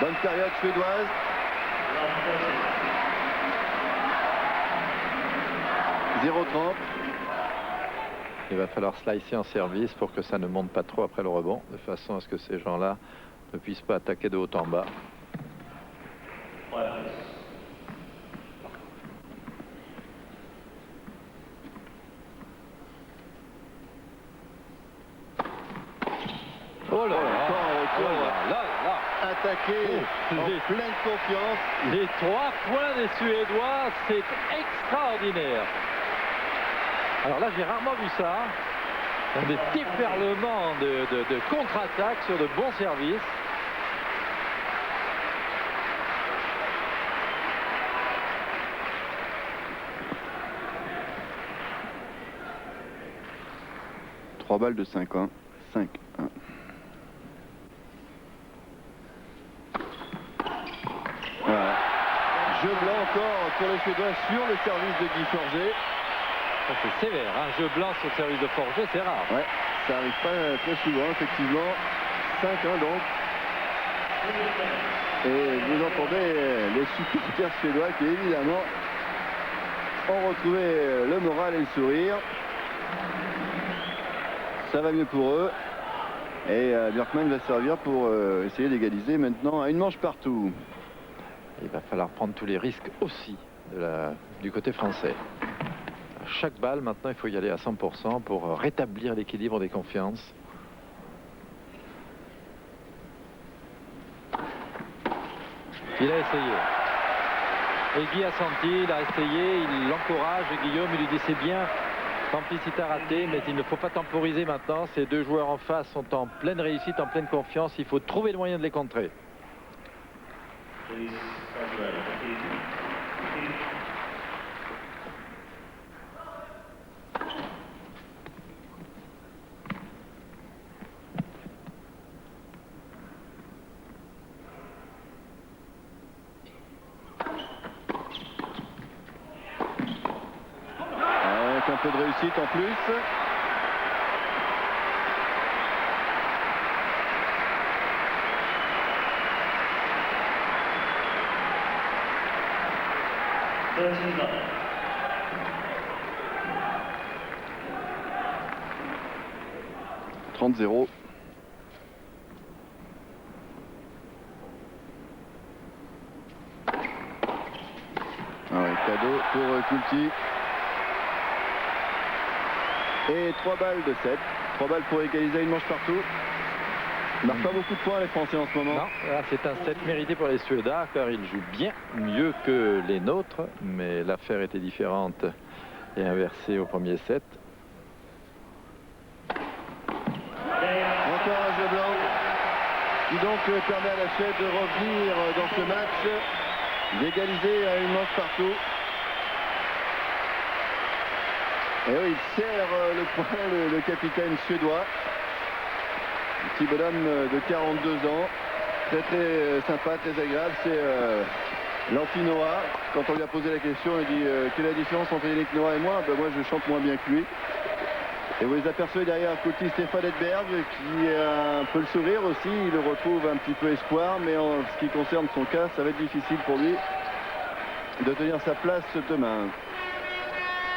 Bonne période suédoise. « 0-30. Il va falloir slicer en service pour que ça ne monte pas trop après le rebond, de façon à ce que ces gens-là ne puissent pas attaquer de haut en bas. Oh là là, attaqué en pleine confiance. Les 3 points des Suédois, c'est extraordinaire. Alors là, j'ai rarement vu ça. Des déferlements de contre-attaque sur de bons services. Trois balles de 5-1. 5-1. Voilà. Jeu blanc encore pour les Suédois sur le service de Guy Forget. C'est sévère, un jeu blanc sur le service de Forget, c'est rare. Ouais, ça arrive pas très souvent, effectivement. 5-1 donc. Et vous entendez les supporters suédois qui évidemment ont retrouvé le moral et le sourire. Ça va mieux pour eux. Et Björkman va servir pour essayer d'égaliser maintenant à une manche partout. Il va falloir prendre tous les risques aussi du côté français. À chaque balle, maintenant, il faut y aller à 100% pour rétablir l'équilibre des confiances. Il a essayé. Et Guy a senti, il a essayé, il l'encourage. Et Guillaume, il lui dit c'est bien, tant pis si t'as raté, mais il ne faut pas temporiser maintenant. Ces deux joueurs en face sont en pleine réussite, en pleine confiance. Il faut trouver le moyen de les contrer. Avec un peu de réussite en plus. « 30-0. Cadeau pour Kulti. Et 3 balles de 7. 3 balles pour égaliser une manche partout. Ils marquent pas beaucoup de points les Français en ce moment. Non, c'est un 7 mérité pour les Suédois car ils jouent bien mieux que les nôtres. Mais l'affaire était différente et inversée au premier set. Encore un jeu blanc qui donc permet à la Suède de revenir dans ce match, d'égaliser à une manche partout. Et oui, il serre le point, le capitaine suédois. Un petit bonhomme de 42 ans, très sympa, très agréable. C'est l'anti-Noah. Quand on lui a posé la question, il dit quelle est la différence entre Yannick Noah et moi? Ben, moi je chante moins bien que lui. Et vous les apercevez derrière côté Stéphane Edberg qui a un peu le sourire aussi. Il retrouve un petit peu espoir, mais en ce qui concerne son cas, ça va être difficile pour lui de tenir sa place demain.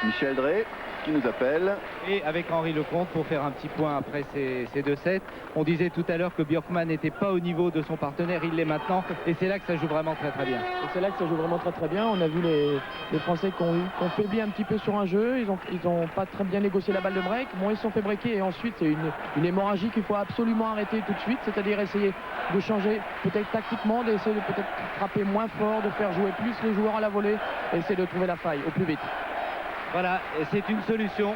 Michel Drey qui nous appelle. Et avec Henri Lecomte pour faire un petit point après ces deux sets. On disait tout à l'heure que Björkman n'était pas au niveau de son partenaire, il l'est maintenant. Et c'est là que ça joue vraiment très bien. Et c'est là que ça joue vraiment très bien. On a vu les Français qui ont faibli un petit peu sur un jeu. Ils ont pas très bien négocié la balle de break. Bon, ils se sont fait breaker et ensuite c'est une hémorragie qu'il faut absolument arrêter tout de suite. C'est-à-dire essayer de changer peut-être tactiquement, d'essayer de peut-être frapper moins fort, de faire jouer plus les joueurs à la volée et essayer de trouver la faille au plus vite. Voilà, c'est une solution.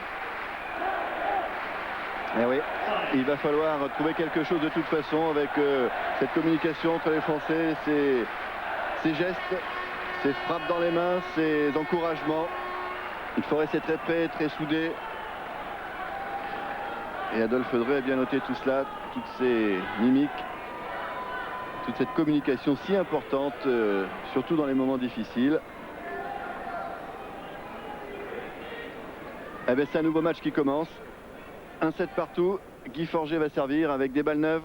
Eh oui, il va falloir trouver quelque chose de toute façon avec cette communication entre les Français, ces gestes, ces frappes dans les mains, ces encouragements. Il faut rester très près, très soudé. Et Adolphe Drey a bien noté tout cela, toutes ces mimiques, toute cette communication si importante, surtout dans les moments difficiles. Eh bien, c'est un nouveau match qui commence. 1-7 partout. Guy Forget va servir avec des balles neuves.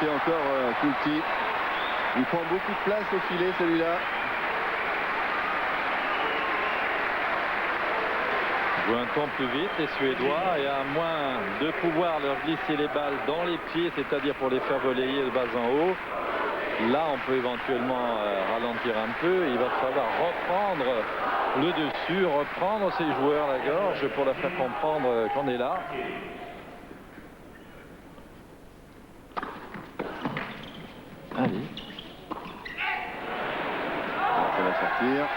tenter encore Kulti. Il prend beaucoup de place au filet celui-là. Joue un ton plus vite les Suédois, et à moins de pouvoir leur glisser les balles dans les pieds, c'est-à-dire pour les faire voler de bas en haut, là on peut éventuellement ralentir un peu. Il va falloir reprendre le dessus, reprendre ses joueurs à la gorge pour leur faire comprendre qu'on est là. Allez. Ça va sortir.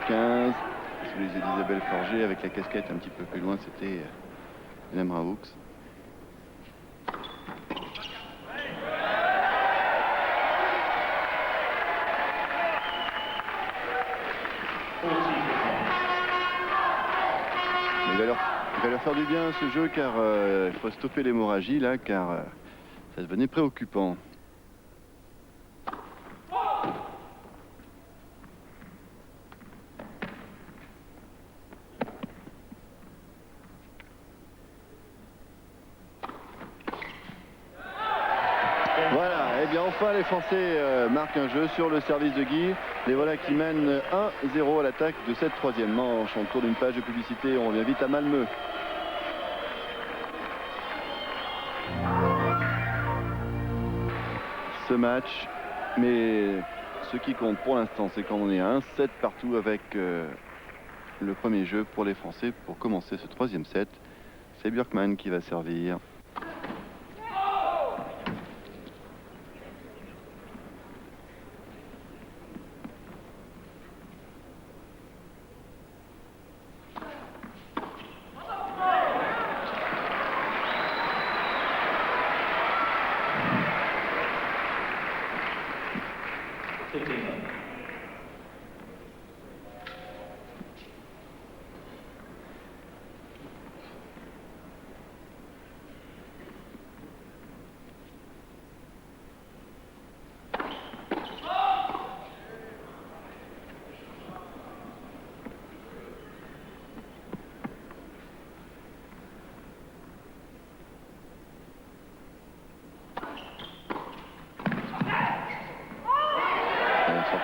Sous les yeux d'Isabelle Forger, avec la casquette un petit peu plus loin, c'était Madame Raoux. Il va leur faire du bien ce jeu, car il faut stopper l'hémorragie là, car ça devenait préoccupant. Voilà, et bien enfin les Français marquent un jeu sur le service de Guy. Les voilà qui mènent 1-0 à l'attaque de cette troisième manche. On tourne une page de publicité, on revient vite à Malmö. Ce match, mais ce qui compte pour l'instant, c'est qu'on est à 1-7 partout avec le premier jeu pour les Français pour commencer ce troisième set. C'est Björkman qui va servir.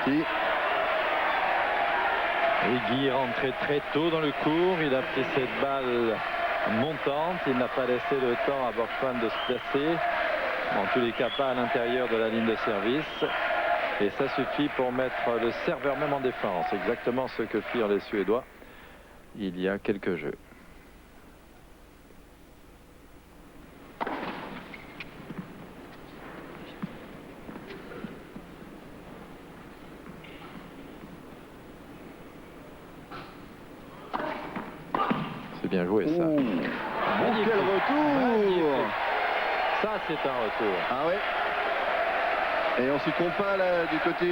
Et Guy est rentré très tôt dans le cours. Il a pris cette balle montante. Il n'a pas laissé le temps à Björkman de se placer. En tous les cas, pas à l'intérieur de la ligne de service. Et ça suffit pour mettre le serveur même en défense. Exactement ce que firent les Suédois il y a quelques jeux. Bien joué ça. Quel retour! Ça c'est un retour. Ah ouais. Et on s'y trompe pas là du côté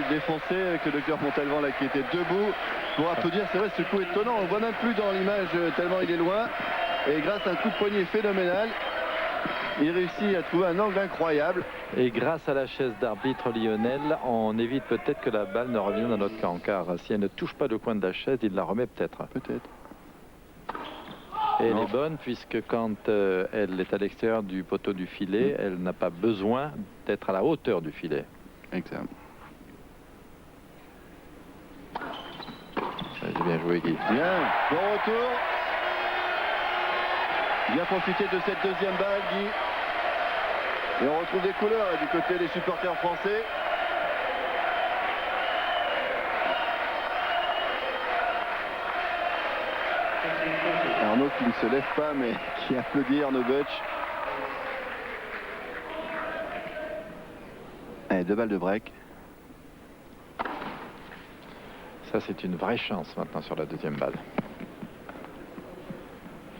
des Français avec le docteur Montalvan là qui était debout pour applaudir. C'est vrai, ce coup est étonnant. On voit même plus dans l'image tellement il est loin. Et grâce à un coup de poignet phénoménal, il réussit à trouver un angle incroyable. Et grâce à la chaise d'arbitre Lionel, on évite peut-être que la balle ne revienne dans notre camp. Car si elle ne touche pas le coin de la chaise, il la remet peut-être. Peut-être. Et elle est bonne puisque quand elle est à l'extérieur du poteau du filet, elle n'a pas besoin d'être à la hauteur du filet. Exact. J'ai bien joué Guy. Bien, bon retour. Bien profité de cette deuxième balle Guy. Et on retrouve des couleurs là, du côté des supporters français. Arnaud qui ne se lève pas mais qui applaudit Arnaud Butch. Allez, 2 balles de break. Ça c'est une vraie chance maintenant sur la deuxième balle.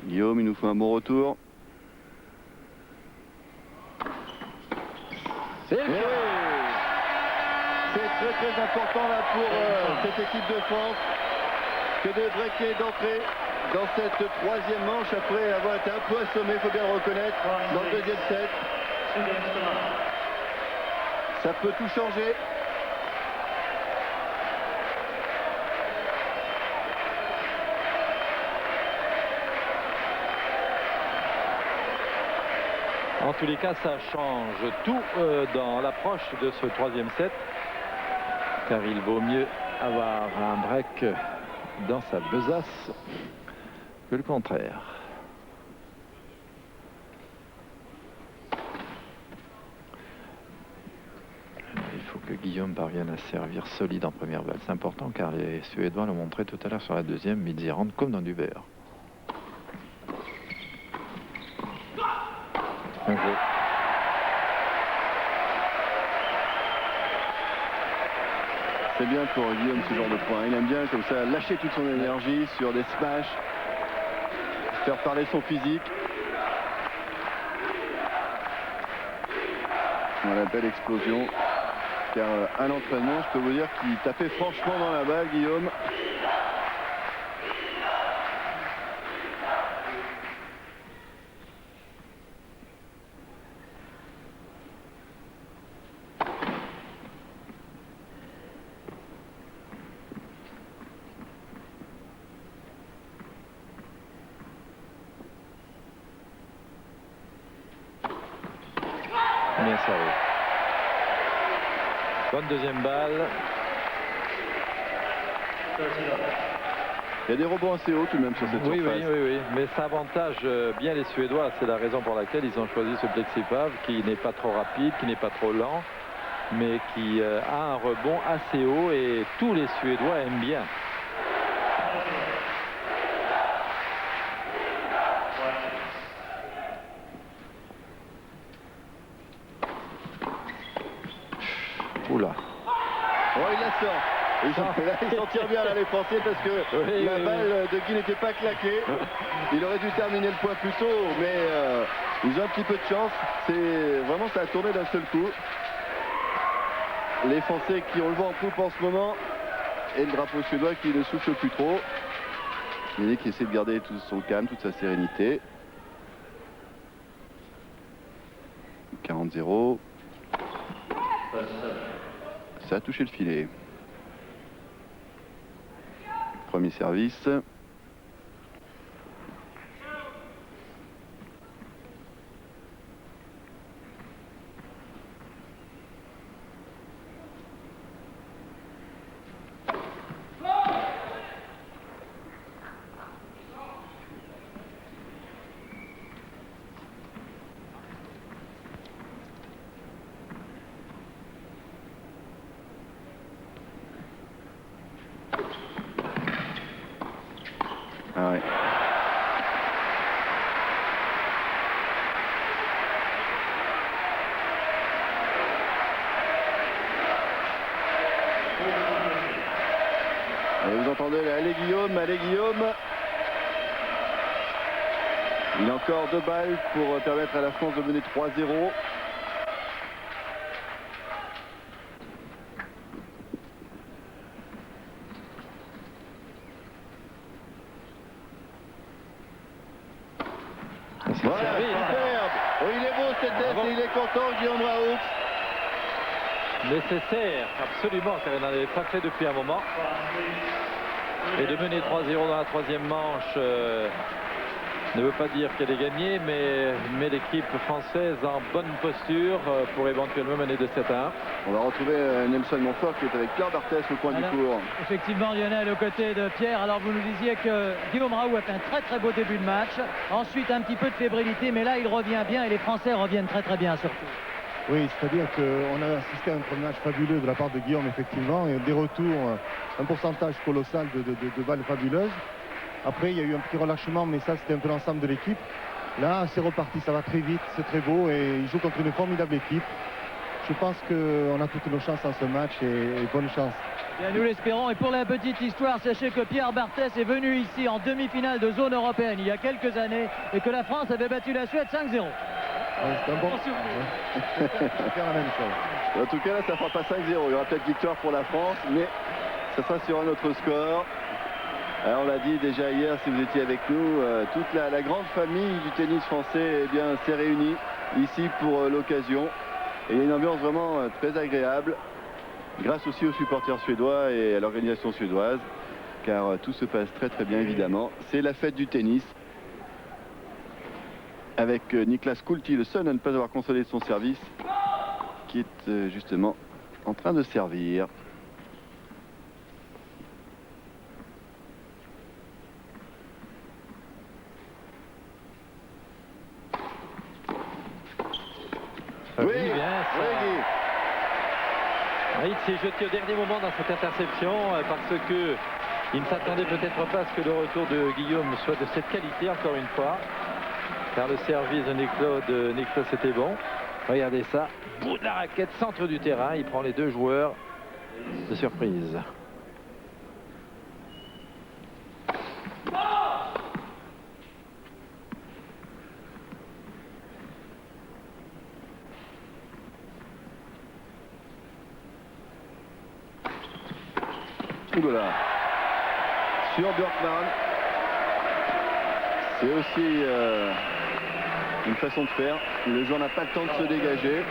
Guillaume, il nous faut un bon retour. C'est très très important là pour cette équipe de France que de breaker d'entrée dans cette troisième manche après avoir été un peu assommé, il faut bien le reconnaître, dans le deuxième set. Ça peut tout changer. En tous les cas, ça change tout dans l'approche de ce troisième set, car il vaut mieux avoir un break dans sa besace que le contraire. Il faut que Guillaume parvienne à servir solide en première balle. C'est important car les Suédois l'ont montré tout à l'heure sur la deuxième, mais ils y rentrent comme dans du beurre. Un jeu. C'est bien pour Guillaume ce genre de point. Il aime bien comme ça lâcher toute son énergie sur des smashs, faire parler son physique. Voilà, belle explosion. Car à l'entraînement, je peux vous dire qu'il tapait franchement dans la balle, Guillaume. Bien servi. Bonne deuxième balle. Il y a des rebonds assez hauts tout de même sur cette Oui, surface. oui. Mais ça avantage bien les Suédois. C'est la raison pour laquelle ils ont choisi ce Plexipave qui n'est pas trop rapide, qui n'est pas trop lent, mais qui a un rebond assez haut et tous les Suédois aiment bien. Oula. Oh, il la sort. Ils s'en tirent bien là les Français parce que la balle de Guy n'était pas claquée. Il aurait dû terminer le point plus tôt, mais ils ont un petit peu de chance. C'est vraiment, ça a tourné d'un seul coup. Les Français qui ont le vent en poupe en ce moment et le drapeau suédois qui ne souffle plus trop. Il qui essaie de garder tout son calme, toute sa sérénité. 40-0. Ça a touché le filet. Premier service. Ah ouais. Et vous entendez là, allez Guillaume, allez Guillaume. Il y a encore 2 balles pour permettre à la France de mener 3-0. Voilà, superbe. Oh, il est beau cette tête et il est content, Guillaume Raoult. Nécessaire, absolument, car il n'en avait pas fait depuis un moment. Et de mener 3-0 dans la troisième manche ne veut pas dire qu'elle est gagnée, mais met l'équipe française en bonne posture pour éventuellement mener de 7-1. On va retrouver Nelson Montfort qui est avec Pierre Barthès au coin du cours. Effectivement, Lionel aux côtés de Pierre. Alors vous nous disiez que Guillaume Raoult a fait un très beau début de match. Ensuite un petit peu de fébrilité, mais là il revient bien et les Français reviennent très bien surtout. Oui, c'est-à-dire qu'on a assisté à un premier match fabuleux de la part de Guillaume, effectivement, et des retours, un pourcentage colossal de balles fabuleuses. Après, il y a eu un petit relâchement, mais ça, c'était un peu l'ensemble de l'équipe. Là, c'est reparti, ça va très vite, c'est très beau, et il joue contre une formidable équipe. Je pense qu'on a toutes nos chances dans ce match, et bonne chance. Bien, nous l'espérons. Et pour la petite histoire, sachez que Pierre Barthès est venu ici en demi-finale de zone européenne il y a quelques années, et que la France avait battu la Suède 5-0. C'est un bon souvenir. Faire la même chose. En tout cas, là, ça ne fera pas 5-0. Il y aura peut-être victoire pour la France, mais ça sera sur un autre score. Alors, on l'a dit déjà hier, si vous étiez avec nous, toute la grande famille du tennis français s'est réunie ici pour l'occasion. Et il y a une ambiance vraiment très agréable, grâce aussi aux supporters suédois et à l'organisation suédoise, car tout se passe très bien évidemment. C'est la fête du tennis. avec Niklas Kulti, le seul à ne pas avoir consolé son service, qui est justement en train de servir. Oui, Oui, bien ça. oui, Guy. Il s'est jeté au dernier moment dans cette interception parce que il ne s'attendait peut-être pas à ce que le retour de Guillaume soit de cette qualité encore une fois. Car le service de Niklas était bon. Regardez ça. Bout de la raquette, centre du terrain. Il prend les deux joueurs de surprise. Oulala. Sur Björkman. C'est aussi une façon de faire. Le joueur n'a pas le temps de se dégager.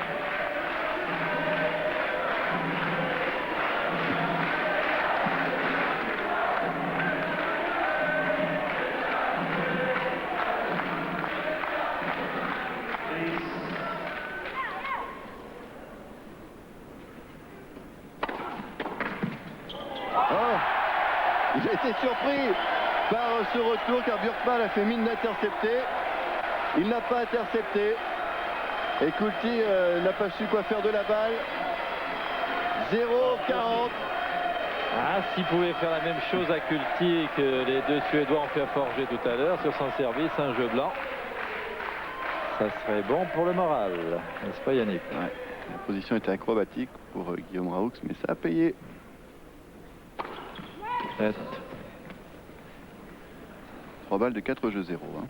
Il a été surpris par ce retour car Björkman a fait mine d'intercepter. Il n'a pas intercepté. Et Kulti n'a pas su quoi faire de la balle. 0-40. Ah, s'il pouvait faire la même chose à Kulti que les deux Suédois ont fait à Forger tout à l'heure sur son service, un jeu blanc, ça serait bon pour le moral, n'est-ce pas Yannick? Ouais. La position était acrobatique pour Guillaume Raoux, mais ça a payé. 3 balles de 4 jeux 0. Hein.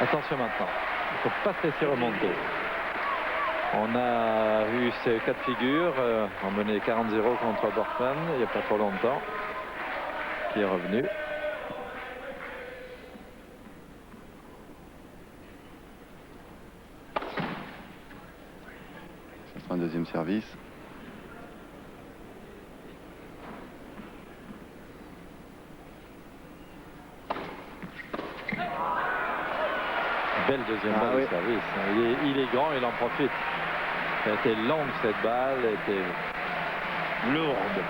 Attention maintenant, il ne faut pas se laisser remonter. On a eu ces cas de figure, on menait 40-0 contre Björkman il n'y a pas trop longtemps, qui est revenu. Ça sera un deuxième service. Belle deuxième balle de service. Il est grand, il en profite. Elle était longue cette balle, elle était lourde.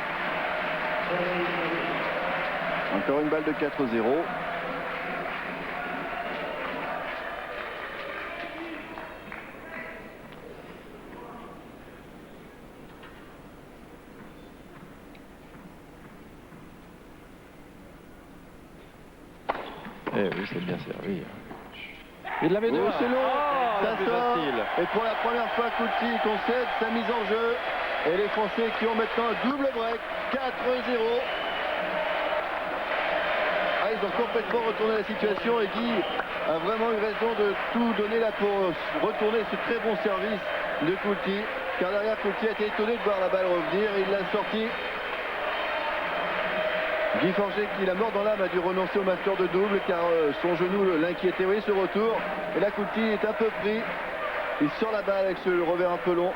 Encore une balle de 4-0. Eh oui, c'est bien servi. Il l'avait Oh, c'est long, ça plus sort. facile. Et pour la première fois, Kulti concède sa mise en jeu. Et les Français qui ont maintenant un double break, 4-0. Ah, ils ont complètement retourné la situation et Guy a vraiment eu raison de tout donner là pour retourner ce très bon service de Kulti. Car derrière, Kulti a été étonné de voir la balle revenir. Il l'a sorti. Guy Forget, qui la mort dans l'âme, a dû renoncer au master de double car son genou l'inquiétait. Oui, ce retour. Et là, Kulti est un peu pris. Il sort la balle avec ce revers un peu long.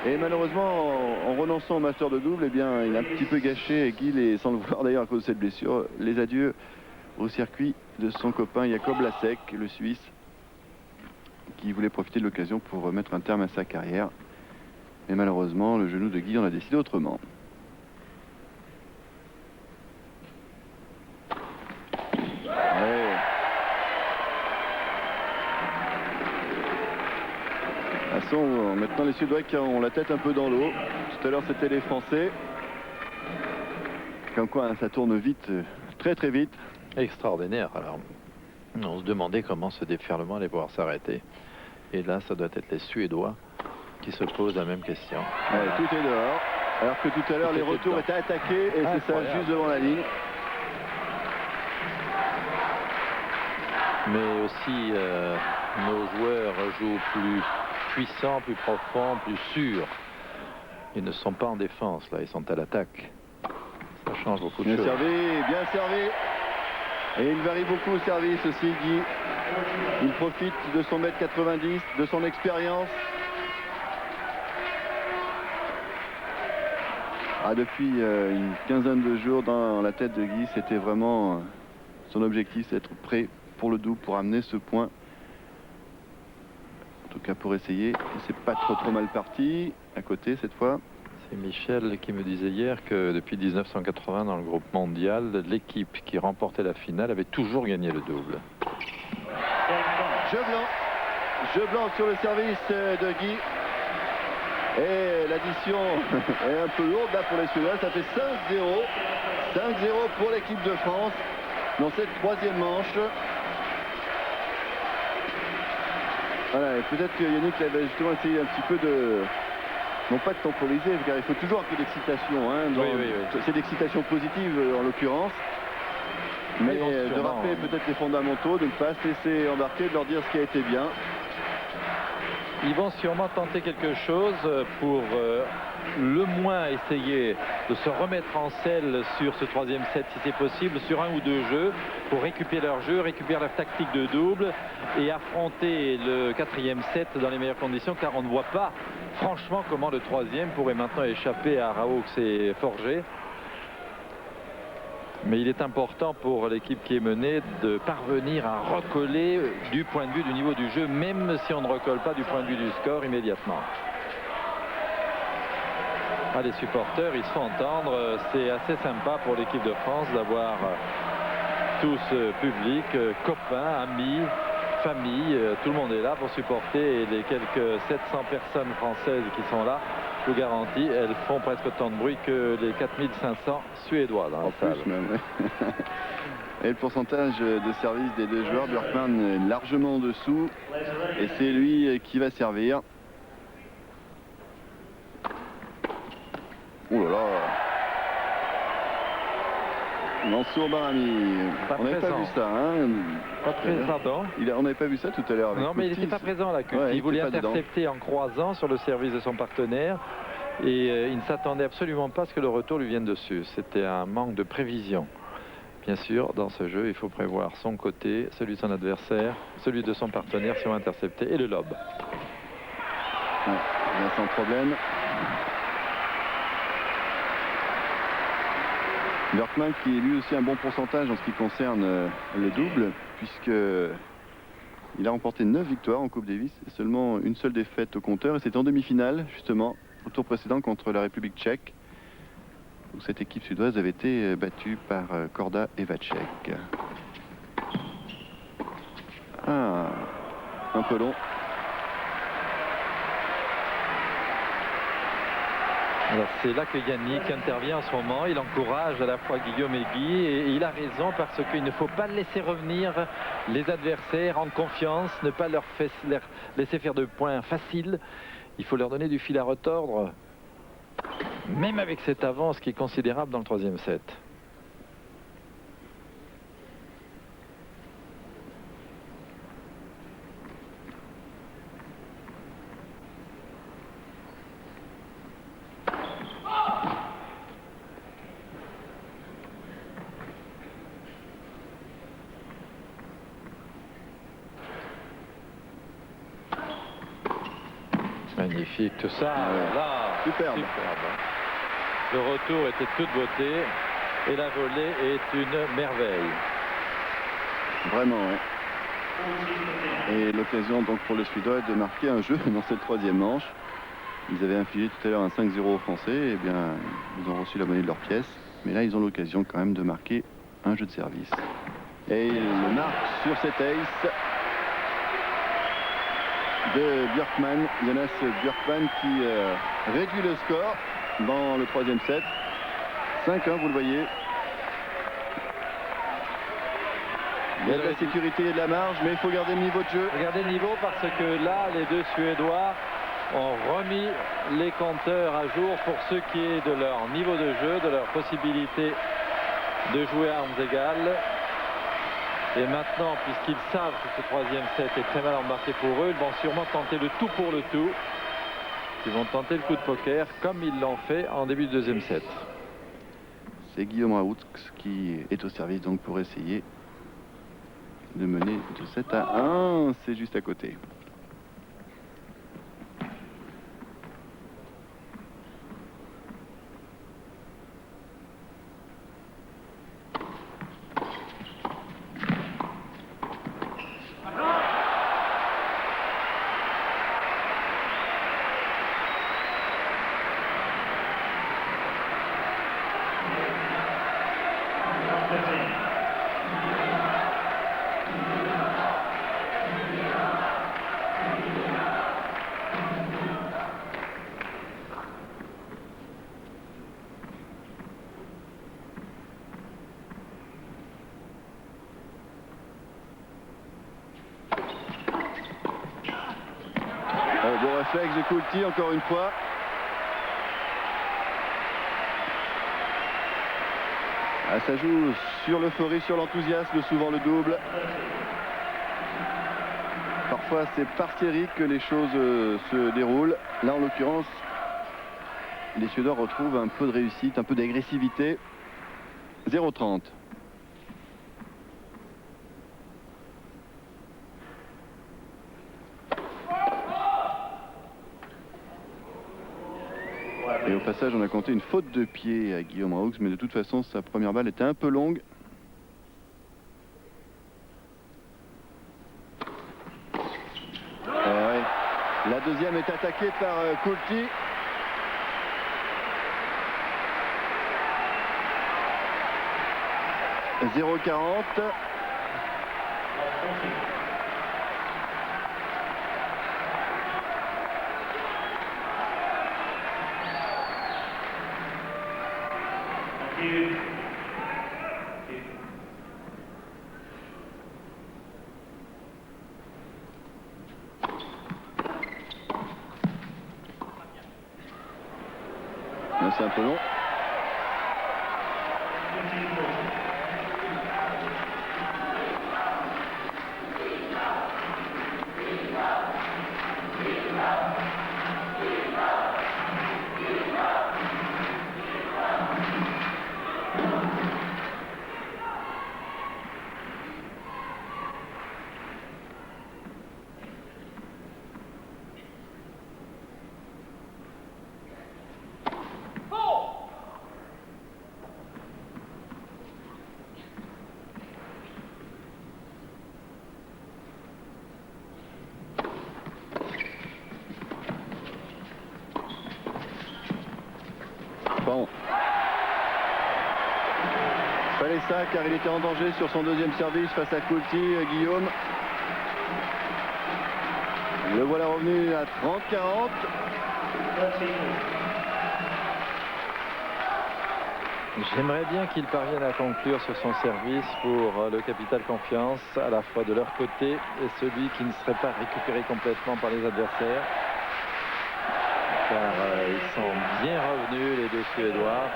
Et malheureusement, en renonçant au master de double, eh bien, il a un petit peu gâché, et Guy, sans le vouloir d'ailleurs à cause de cette blessure, les adieux au circuit de son copain Jakob Lasek, le Suisse, qui voulait profiter de l'occasion pour mettre un terme à sa carrière. Mais malheureusement, le genou de Guy en a décidé autrement. Maintenant les Suédois qui ont la tête un peu dans l'eau. Tout à l'heure c'était les Français. Comme quoi hein, ça tourne vite, très très vite. Extraordinaire. Alors on se demandait comment ce déferlement allait pouvoir s'arrêter. Et là ça doit être les Suédois qui se posent la même question. Ouais, tout est dehors. Alors que tout à l'heure les retours étaient attaqués et c'est ça juste devant la ligne. Mais aussi nos joueurs jouent plus puissant, plus profond, plus sûr. Ils ne sont pas en défense, là, ils sont à l'attaque. Ça change beaucoup de Bien choses. servi, bien servi. Et il varie beaucoup au service aussi, Guy. Il profite de son 1m90, de son expérience. Depuis une quinzaine de jours dans la tête de Guy, c'était vraiment son objectif, c'est d'être prêt pour le double, pour amener ce point. En tout cas pour essayer. Et c'est pas trop mal parti. À côté cette fois. C'est Michel qui me disait hier que depuis 1980 dans le groupe mondial, l'équipe qui remportait la finale avait toujours gagné le double. Jeu blanc sur le service de Guy. Et l'addition est un peu lourde là pour les Suédois. Ça fait 5-0. 5-0 pour l'équipe de France dans cette troisième manche. Voilà, et peut-être que Yannick avait justement essayé un petit peu de... Non pas de temporiser, car il faut toujours un peu d'excitation. Hein, oui. C'est d'excitation positive en l'occurrence. Mais de rappeler peut-être les fondamentaux, de ne pas se laisser embarquer, de leur dire ce qui a été bien. Ils vont sûrement tenter quelque chose pour le moins essayer de se remettre en selle sur ce troisième set si c'est possible, sur un ou deux jeux, pour récupérer leur jeu, récupérer leur tactique de double et affronter le quatrième set dans les meilleures conditions, car on ne voit pas franchement comment le troisième pourrait maintenant échapper à Raoult et Forget. Mais il est important pour l'équipe qui est menée de parvenir à recoller du point de vue du niveau du jeu, même si on ne recolle pas du point de vue du score immédiatement. Les supporters, ils se font entendre. C'est assez sympa pour l'équipe de France d'avoir tout ce public, copains, amis, famille. Tout le monde est là pour supporter, et les quelques 700 personnes françaises qui sont là, je vous garantis, elles font presque autant de bruit que les 4500 Suédois dans la salle. Plus même. Et le pourcentage de service des deux joueurs, Björkman est largement en dessous. Et c'est lui qui va servir. Oh là là. Mansour Bahrami. On n'avait pas vu ça. Hein. Pardon. On n'avait pas vu ça tout à l'heure. Non, mais il n'était pas présent là. Ouais, il voulait était pas intercepter en croisant sur le service de son partenaire. Et il ne s'attendait absolument pas à ce que le retour lui vienne dessus. C'était un manque de prévision. Bien sûr, dans ce jeu, il faut prévoir son côté, celui de son adversaire, celui de son partenaire si on va intercepter, et le lob. Ouais, bien sans problème. Björkman qui est lui aussi un bon pourcentage en ce qui concerne le double, puisque il a remporté 9 victoires en Coupe Davis et seulement une seule défaite au compteur, et c'était en demi-finale justement au tour précédent contre la République tchèque, où cette équipe suédoise avait été battue par Korda et Vacek. Un peu long. Alors c'est là que Yannick intervient en ce moment. Il encourage à la fois Guillaume et Guy, et il a raison, parce qu'il ne faut pas laisser revenir les adversaires, en confiance, ne pas leur laisser faire de points faciles. Il faut leur donner du fil à retordre, même avec cette avance qui est considérable dans le troisième set. Magnifique tout ça, là, superbe. Le retour était de toute beauté et la volée est une merveille. Vraiment, ouais. Et l'occasion donc pour les Suédois de marquer un jeu dans cette troisième manche. Ils avaient infligé tout à l'heure un 5-0 aux Français, et bien ils ont reçu la monnaie de leur pièce. Mais là ils ont l'occasion quand même de marquer un jeu de service. Et ils le marquent sur cet ace de Björkman, Jonas Björkman, qui réduit le score dans le troisième set. 5-1, vous le voyez. Il y a de la sécurité et de la marge, mais il faut garder le niveau de jeu. Regardez le niveau, parce que là, les deux Suédois ont remis les compteurs à jour pour ce qui est de leur niveau de jeu, de leur possibilité de jouer à armes égales. Et maintenant, puisqu'ils savent que ce troisième set est très mal embarqué pour eux, ils vont sûrement tenter le tout pour le tout. qui vont tenter le coup de poker comme ils l'ont fait en début de deuxième set. C'est Guillaume Raoult qui est au service donc pour essayer de mener de 7 à 1. C'est juste à côté. Beau réflexe de Coulty encore une fois. Ah, ça joue sur l'euphorie, sur l'enthousiasme, souvent le double. Parfois c'est par série que les choses se déroulent. Là en l'occurrence, les Suédois retrouvent un peu de réussite, un peu d'agressivité. 0-30. Et au passage, on a compté une faute de pied à Guillaume Raoult, mais de toute façon, sa première balle était un peu longue. Ouais. La deuxième est attaquée par Coulty. « 0-40. C'est un peu long. Bon. Fallait ça car il était en danger sur son deuxième service face à Coulty, Guillaume. Le voilà revenu à 30-40. J'aimerais bien qu'ils parviennent à conclure sur son service pour le capital confiance à la fois de leur côté et celui qui ne serait pas récupéré complètement par les adversaires. Car ils sont bien revenus les deux Suédois.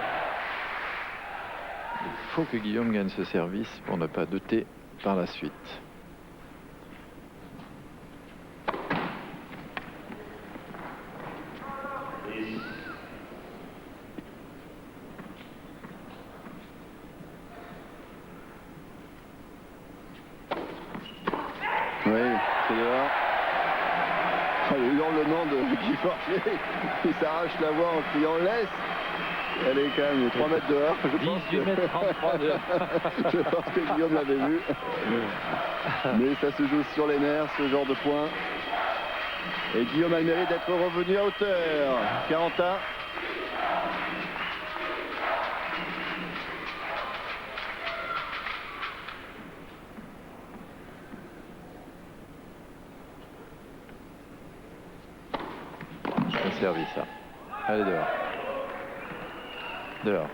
Il faut que Guillaume gagne ce service pour ne pas douter par la suite. Oui, c'est dehors. Oh, le hurlement de Guy Forget, il s'arrache la voix en criant laisse. Elle est quand même 3 mètres dehors. Je pense 18 mètres 33 dehors. Je pense que Guillaume l'avait vu. Mais ça se joue sur les nerfs, ce genre de point. Et Guillaume a le mérite d'être revenu à hauteur. 40 ans. Un service, ça. Allez, dehors. Dehors.